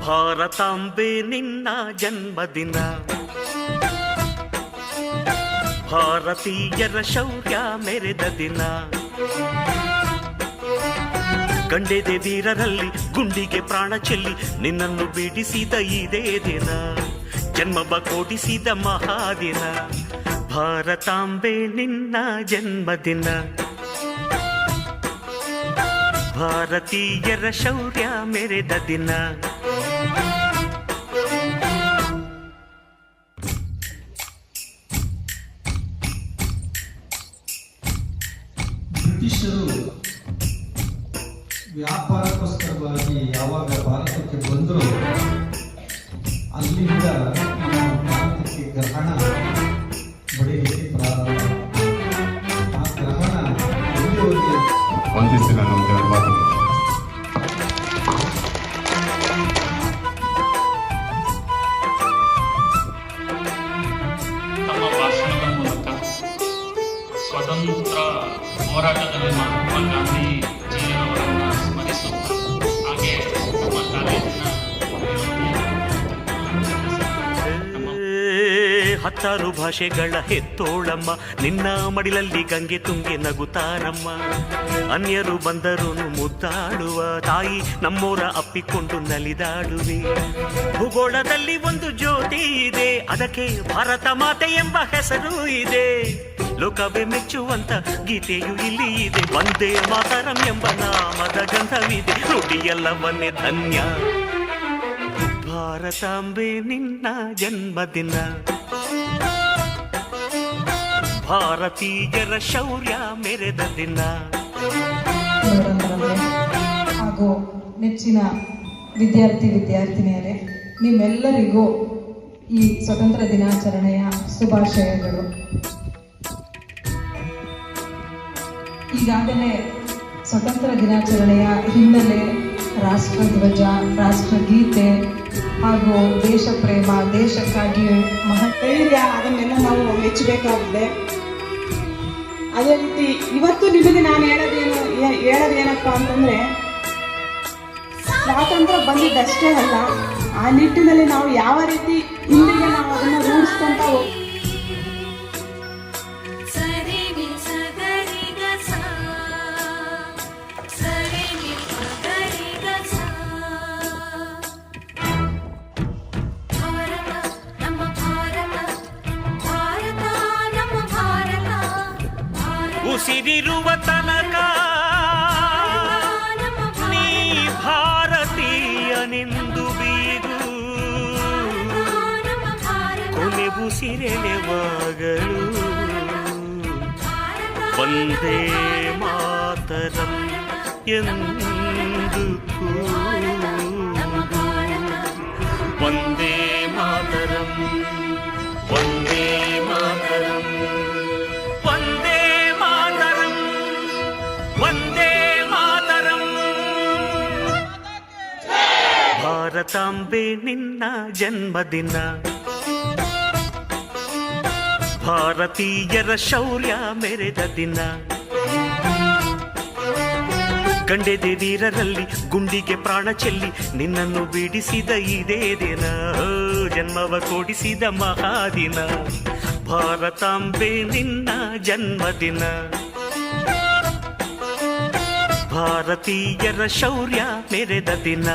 ಭಾರತಾಂಬೆ ನಿನ್ನ ಜನ್ಮದಿನ, ಭಾರತೀಯರ ಶೌರ್ಯ ಮೆರೆದ ದಿನ. ಗಂಡೆದೆ ವೀರರಲ್ಲಿ ಗುಂಡಿಗೆ ಪ್ರಾಣ ಚೆಲ್ಲಿ ನಿನ್ನನ್ನು ಬಿಡಿಸಿದ ಇದೇ ದಿನ, ಜನ್ಮವ ಕೊಡಿಸಿದ ಮಹಾದಿನ. ಭಾರತಾಂಬೆ ನಿನ್ನ ಜನ್ಮದಿನ, ಭಾರತೀಯರ ಶೌರ್ಯ ಮೆರೆದ ದಿನ. ಬ್ರಿಟಿಷರು ವ್ಯಾಪಾರಕ್ಕೋಸ್ಕರವಾಗಿ ಯಾವಾಗ ಭಾರತಕ್ಕೆ ಬಂದರು, ಅಲ್ಲಿಂದ ನಮ್ಮ ಭಾರತಕ್ಕೆ ಗ್ರಹಣ ಬಡಿಲಿಕ್ಕೆ ಪ್ರಾರಂಭ. ಆ ಗ್ರಹಣ ಎಲ್ಲಿವರೆಗೆ ವಂದಿಸಿ ನಾನು ಒಂದೆರಡು ಮಾತು. ತಮ್ಮ ಭಾಷಣದ ಮೂಲಕ ಸ್ವತಂತ್ರ ಹೋರಾಟದಲ್ಲಿ ಮಹಾತ್ಮ ಗಾಂಧೀಜಿಯವರನ್ನು ಸ್ಮರಿಸುತ್ತಾ ಹಾಗೆ ನಮ್ಮ ಕಾಲೇಜಿನ 16 ಭಾಷೆಗಳ ಹೆತ್ತೋಳಮ್ಮ, ನಿನ್ನ ಮಡಿಲಲ್ಲಿ ಗಂಗೆ ತುಂಗೆ ನಗುತ್ತಾರಮ್ಮ. ಅನ್ಯರು ಬಂದರೂ ಮುದ್ದಾಡುವ ತಾಯಿ, ನಮ್ಮೋರ ಅಪ್ಪಿಕೊಂಡು ನಲಿದಾಡುವೆ. ಭೂಗೋಳದಲ್ಲಿ ಒಂದು ಜ್ಯೋತಿ ಇದೆ, ಅದಕ್ಕೆ ಭಾರತ ಮಾತೆ ಎಂಬ ಹೆಸರು ಇದೆ. ಲೋಕವೇ ಮೆಚ್ಚುವಂತ ಗೀತೆಯು ಇಲ್ಲಿ ಇದೆ. ವಂದೇ ಮಾತರಂ ಎಂಬ ನಾಮದ ಗಂಧವಿದೆ, ನುಡಿಯೆಲ್ಲವನ್ನೇ ಧನ್ಯ. ಭಾರತಾಂಬೆ ನಿನ್ನ ಜನ್ಮದಿನ, ಭಾರತೀಯರ ಶೌರ್ಯ ಮೆರೆದ ದಿನ. ಹಾಗೂ ನೆಚ್ಚಿನ ವಿದ್ಯಾರ್ಥಿನಿಯರೇ, ನಿಮ್ಮೆಲ್ಲರಿಗೂ ಈ ಸ್ವತಂತ್ರ ದಿನಾಚರಣೆಯ ಶುಭಾಶಯಗಳು. ಈಗಾಗಲೇ ಸ್ವತಂತ್ರ ದಿನಾಚರಣೆಯ ಹಿನ್ನೆಲೆ ರಾಷ್ಟ್ರಧ್ವಜ, ರಾಷ್ಟ್ರಗೀತೆ ಹಾಗೂ ದೇಶ ಪ್ರೇಮ, ದೇಶಕ್ಕಾಗಿ ಧೈರ್ಯ, ಅದನ್ನೆಲ್ಲ ನಾವು ಮೆಚ್ಚಬೇಕಾಗಿದೆ. ಅದೇ ರೀತಿ ಇವತ್ತು ನಿಮಗೆ ನಾನು ಹೇಳೋದೇನಪ್ಪ ಅಂತಂದರೆ, ಸ್ವಾತಂತ್ರ್ಯ ಬಂದಿದ್ದಷ್ಟೇ ಅಲ್ಲ, ಆ ನಿಟ್ಟಿನಲ್ಲಿ ನಾವು ಯಾವ ರೀತಿ ಇಂದಿಗೆ ನಾವು ಅದನ್ನು ರೂಢಿಸ್ಕೊಂತ ಹೋಗ್ತೀವಿ. ಉಸಿರಿರುವ ತನಕ ನೀ ಭಾರತೀಯನೆಂದು ಬೀಗು, ಕೊನೆ ಉಸಿರೆಳೆವಾಗಲು ವಂದೇ ಮಾತರಂ ಎಂದು ಕೂಗು. ವಂದೇ ಮಾತರಂ, ವಂದೇ ಮಾತರಂ, ವಂದೇ ಮಾತರಂ, ವಂದೇ ಮಾತರಂ. ಭಾರತಾಂಬೆ ನಿನ್ನ ಜನ್ಮದಿನ, ಭಾರತೀಯರ ಶೌರ್ಯ ಮೆರೆದ ದಿನ. ಗಂಡೆದೆ ವೀರರಲ್ಲಿ ಗುಂಡಿಗೆ ಪ್ರಾಣ ಚೆಲ್ಲಿ ನಿನ್ನನ್ನು ಬಿಡಿಸಿದ ಇದೇ ದಿನ, ಜನ್ಮವ ಕೊಡಿಸಿದ ಮಹಾದಿನ. ಭಾರತಾಂಬೆ ನಿನ್ನ ಜನ್ಮದಿನ, ಭಾರತೀಯರ ಶೌರ್ಯ ಮೆರೆದ ದಿನ.